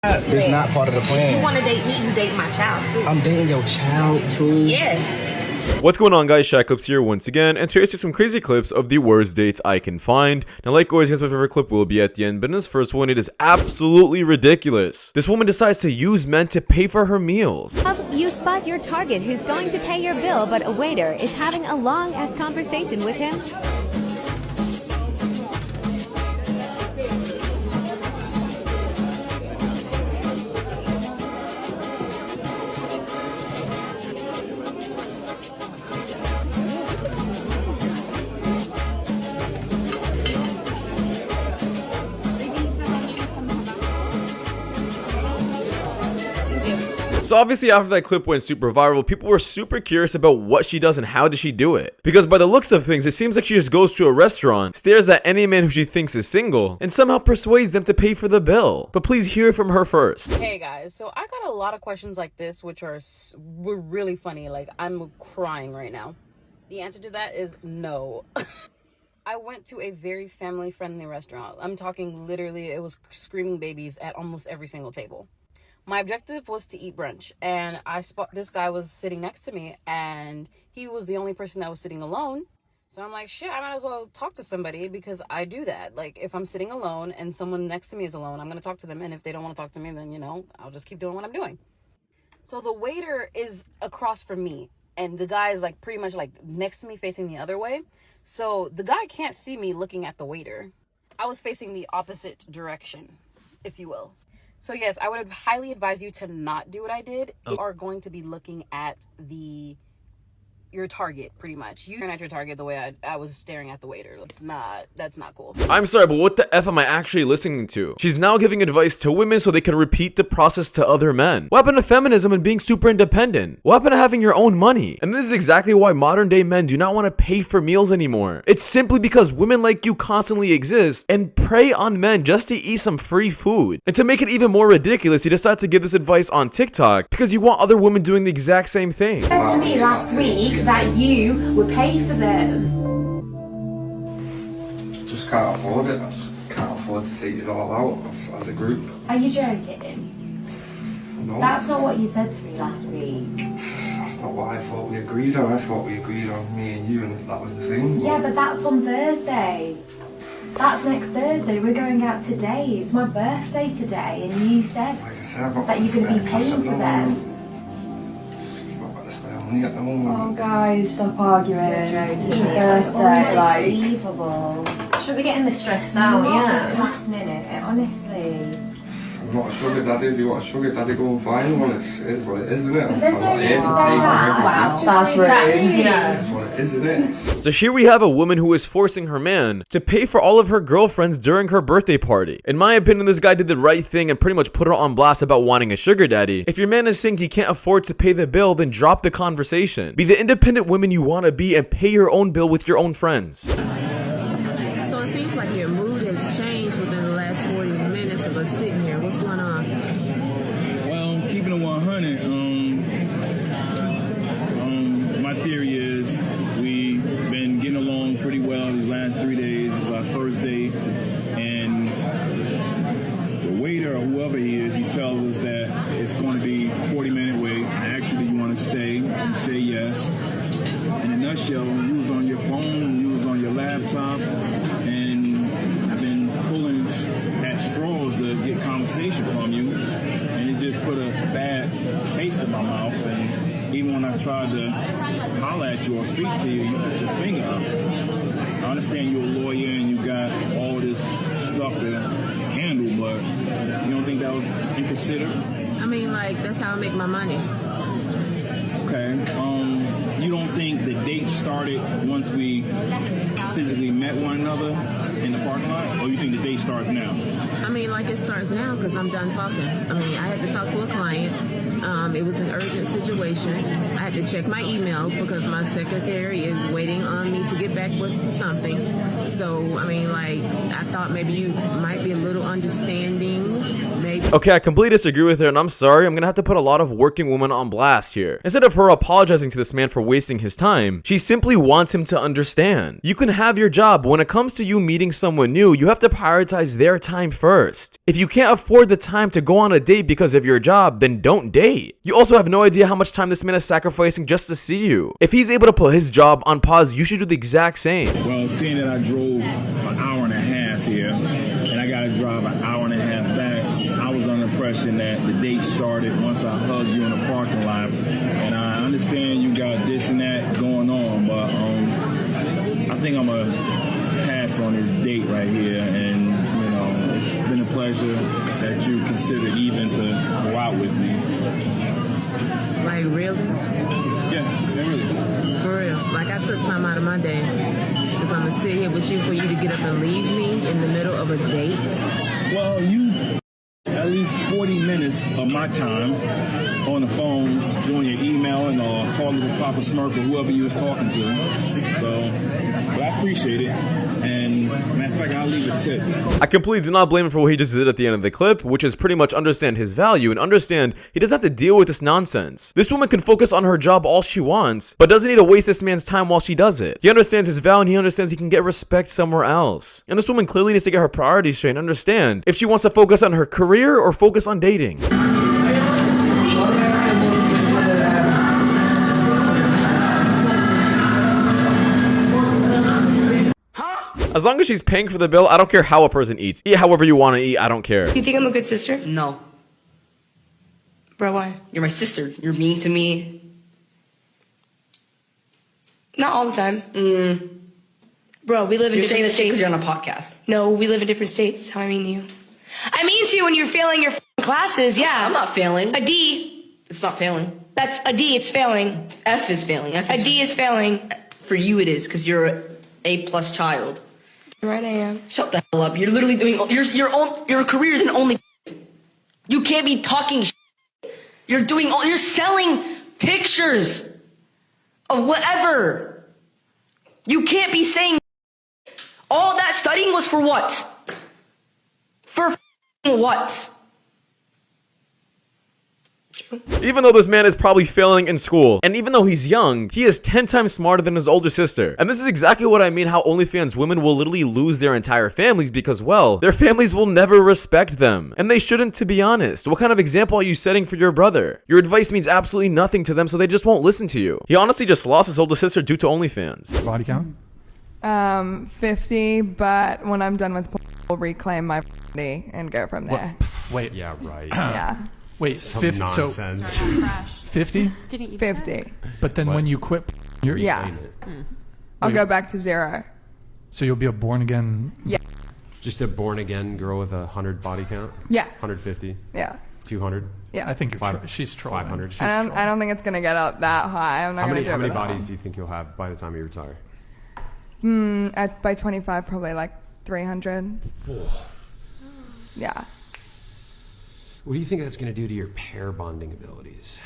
It's not part of the plan. If you want to date me, you date my child too. I'm dating your child too. Yes. What's going on, guys? Shak-Clips here once again, and today I see some crazy clips of the worst dates I can find. Now, like always, guys, my favorite clip will be at the end, but in this first one, it is absolutely ridiculous. This woman decides to use men to pay for her meals. You spot your target who's going to pay your bill, but a waiter is having a long-ass conversation with him. So obviously after that clip went super viral, people were super curious about what she does and how does she do it. Because by the looks of things, it seems like she just goes to a restaurant, stares at any man who she thinks is single, and somehow persuades them to pay for the bill. But please hear from her first. Hey guys, so I got a lot of questions like this which were really funny. Like, I'm crying right now. The answer to that is no. I went to a very family-friendly restaurant. I'm talking literally, it was screaming babies at almost every single table. My objective was to eat brunch, and this guy was sitting next to me, and he was the only person that was sitting alone. So I'm like, shit, I might as well talk to somebody, because I do that. Like, if I'm sitting alone and someone next to me is alone, I'm going to talk to them. And if they don't want to talk to me, then, you know, I'll just keep doing what I'm doing. So the waiter is across from me, and the guy is like pretty much like next to me facing the other way. So the guy can't see me looking at the waiter. I was facing the opposite direction, if you will. So yes, I would highly advise you to not do what I did. You are going to be looking at your target, pretty much. You turn at your target the way I was staring at the waiter. That's not cool. I'm sorry, but what the F am I actually listening to? She's now giving advice to women so they can repeat the process to other men. What happened to feminism and being super independent? What happened to having your own money? And this is exactly why modern day men do not want to pay for meals anymore. It's simply because women like you constantly exist and prey on men just to eat some free food. And to make it even more ridiculous, you decide to give this advice on TikTok because you want other women doing the exact same thing. You said to me last week that you would pay for them. Just can't afford it. I just can't afford to take you all out as a group. Are you joking? No. That's not what you said to me last week. That's not what I thought we agreed on. I thought we agreed on me and you, and that was the thing. Yeah, but that's on Thursday. That's next Thursday. We're going out today. It's my birthday today, and you said, Like I said, I'm that you're going to be paying for them. Oh guys, stop arguing. It's your It's birthday, like. unbelievable. Should be getting this stressed out, Not this last minute, honestly. I'm not a sugar daddy. If you want a sugar daddy, go and find one. It is what it is, isn't it? There's I'm no not need here to to say pay for that. everything. That's rude. It's what it is, isn't it? So here we have a woman who is forcing her man to pay for all of her girlfriends during her birthday party. In my opinion, this guy did the right thing and pretty much put her on blast about wanting a sugar daddy. If your man is saying he can't afford to pay the bill, then drop the conversation. Be the independent woman you want to be and pay your own bill with your own friends. So it seems like your mood has changed within the last 40 minutes of us sitting here. What's going on? Well, keeping it 100, my theory is we've been getting along pretty well these last 3 days. It's our first date, and the waiter or whoever he is, he tells us that it's going to be a 40-minute wait. Actually, you want to stay? You say yes. In a nutshell, you was on your phone, you was on your laptop, and I've been pulling at straws to get conversation from you, and it just put a bad taste in my mouth. And even when I tried to holler at you or speak to you, you put your finger up. I understand you're a lawyer and you got all this stuff to handle, but you don't think that was inconsiderate? I mean, like, that's how I make my money. Okay. You don't think the date started once we physically met one another in the parking lot, or you think the date starts now? I mean, like, it starts now because I'm done talking. I mean, I had to talk to a client. It was an urgent situation. I had to check my emails because my secretary is waiting on me to get back with something. So, I mean, like, I thought maybe you might be a little understanding, maybe. Okay, I completely disagree with her, and I'm sorry, I'm gonna have to put a lot of working women on blast here. Instead of her apologizing to this man for wasting his time, she simply wants him to understand. You can have your job, but when it comes to you meeting someone new, you have to prioritize their time first. If you can't afford the time to go on a date because of your job, then don't date. You also have no idea how much time this man is sacrificing just to see you. If he's able to put his job on pause, you should do the exact same. Well, seeing that I drove an hour and a half here, and I got to drive an hour and a half back, I was under the impression that the date started once I hugged you in the parking lot. And I understand you got this and that going on, but I think I'm going to pass on this date right here. And, you know, it's been a pleasure that you considered even to go out with me. Like, really? Yeah, really. For real. Like, I took time out of my day to come and sit here with you for you to get up and leave me in the middle of a date. Well, you at least 40 minutes of my time on the phone doing your emailing or talking to Papa Smurf or whoever you was talking to. So, but I appreciate it. And matter of fact, I'll leave a tip. I completely do not blame him for what he just did at the end of the clip, which is pretty much understand his value and understand he doesn't have to deal with this nonsense. This woman can focus on her job all she wants, but doesn't need to waste this man's time while she does it. He understands his value and he understands he can get respect somewhere else. And this woman clearly needs to get her priorities straight and understand if she wants to focus on her career or focus on dating. As long as she's paying for the bill, I don't care how a person eats. Eat however you want to eat, I don't care. You think I'm a good sister? No. Bro, why? You're my sister. You're mean to me. Not all the time. Bro, we live in different states. Because you're on a podcast. No, we live in different states. That's how I mean to you. I mean to you when you're failing your classes, yeah. I'm not failing. A D. It's not failing. That's a D, it's failing. F is failing. A D is failing. For you it is, because you're an A+ child. Right, I am. Shut the hell up. You're literally doing your career is in only. You can't be talking. You're selling pictures of whatever. You can't be saying all that studying was for what? For what? Even though this man is probably failing in school, and even though he's young, he is 10 times smarter than his older sister. And this is exactly what I mean how OnlyFans women will literally lose their entire families because, well, their families will never respect them. And they shouldn't, to be honest. What kind of example are you setting for your brother? Your advice means absolutely nothing to them, so they just won't listen to you. He honestly just lost his older sister due to OnlyFans. Body count? 50, but when I'm done with I'll reclaim my body and go from there. Wait. Yeah, right. Yeah. Wait, Some 50, nonsense. so 50? 50. But then when you quit, you're Yeah. I'll go back to 0. So you'll be a born again. Yeah. Just a born again girl with 100 body count? Yeah. 150? Yeah. 200? Yeah. I think she's trolling. 500? I don't think it's gonna get up that high. I'm not gonna do it. How many bodies do you think you'll have by the time you retire? By 25, probably like 300. Yeah. What do you think that's going to do to your pair bonding abilities?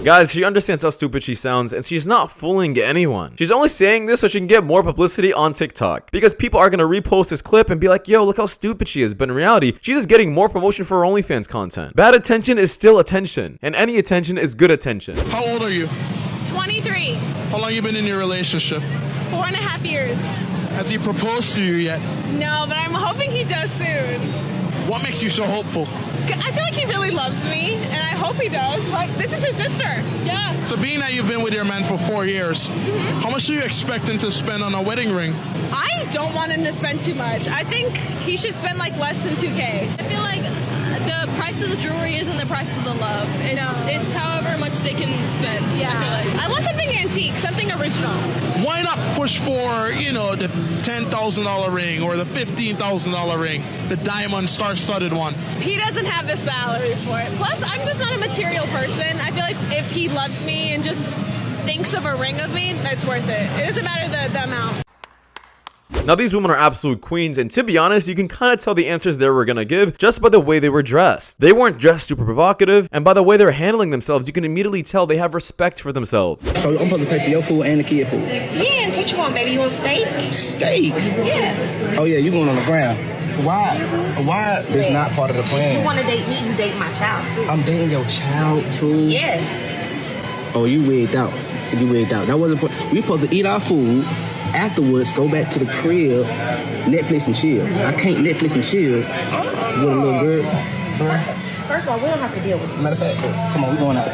Guys, she understands how stupid she sounds, and she's not fooling anyone. She's only saying this so she can get more publicity on TikTok. Because people are gonna repost this clip and be like, yo, look how stupid she is. But in reality, she's just getting more promotion for her OnlyFans content. Bad attention is still attention, and any attention is good attention. How old are you? 23. How long you been in your relationship? 4.5 years. Has he proposed to you yet? No, but I'm hoping he does soon. What makes you so hopeful? I feel like he really loves me, and I hope he does. Like, this is his sister. Yeah. So being that you've been with your man for 4 years, how much do you expect him to spend on a wedding ring? I don't want him to spend too much. I think he should spend like less than $2K. I feel like the price of the jewelry isn't the price of the love. It's however much they can spend. Yeah. I feel like. I want something antique, something original. Why not push for, you know, the $10,000 ring or the $15,000 ring, the diamond star-studded one? He doesn't have the salary for it. Plus, I'm just not a material person. I feel like if he loves me and just thinks of a ring of me, that's worth it. It doesn't matter the amount. Now these women are absolute queens, and to be honest, you can kind of tell the answers they were gonna give just by the way they were dressed. They weren't dressed super provocative, and by the way they're handling themselves, you can immediately tell they have respect for themselves. So I'm supposed to pay for your food and the kid food? Yes, what you want, baby? You want steak? Steak? Yes. Oh yeah, you going on the ground. Why? Why? That's not part of the plan. You want to date me, you date my child too. I'm dating your child too? Yes. Oh, you wigged out. You wigged out. That wasn't. We supposed to eat our food. Afterwards, go back to the crib, Netflix and chill. I can't Netflix and chill with a little girl. First of all, we don't have to deal with it. Matter of fact, come on, we going out.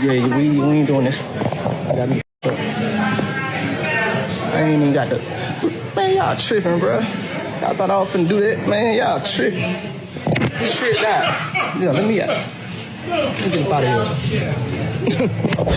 Yeah, we ain't doing this. I got me up. I ain't even got the. Man, y'all tripping, bro. Y'all thought I was finna do that? Man, y'all tripping. Tripped out. Yeah, let me out. Let me get up out of here.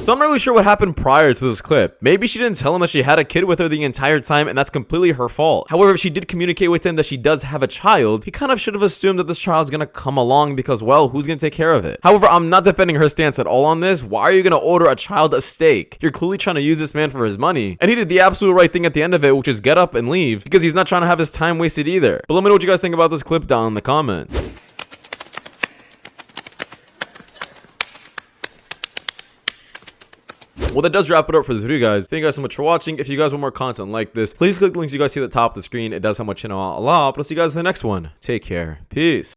So I'm not really sure what happened prior to this clip. Maybe she didn't tell him that she had a kid with her the entire time, and that's completely her fault. However, if she did communicate with him that she does have a child, he kind of should have assumed that this child's gonna come along because, well, who's gonna take care of it? However, I'm not defending her stance at all on this. Why are you gonna order a child a steak? You're clearly trying to use this man for his money, and he did the absolute right thing at the end of it, which is get up and leave, because he's not trying to have his time wasted either. But let me know what you guys think about this clip down in the comments. Well, that does wrap it up for this video, guys. Thank you guys so much for watching. If you guys want more content like this, please click the links you guys see at the top of the screen. It does help my channel out a lot. But I'll see you guys in the next one. Take care. Peace.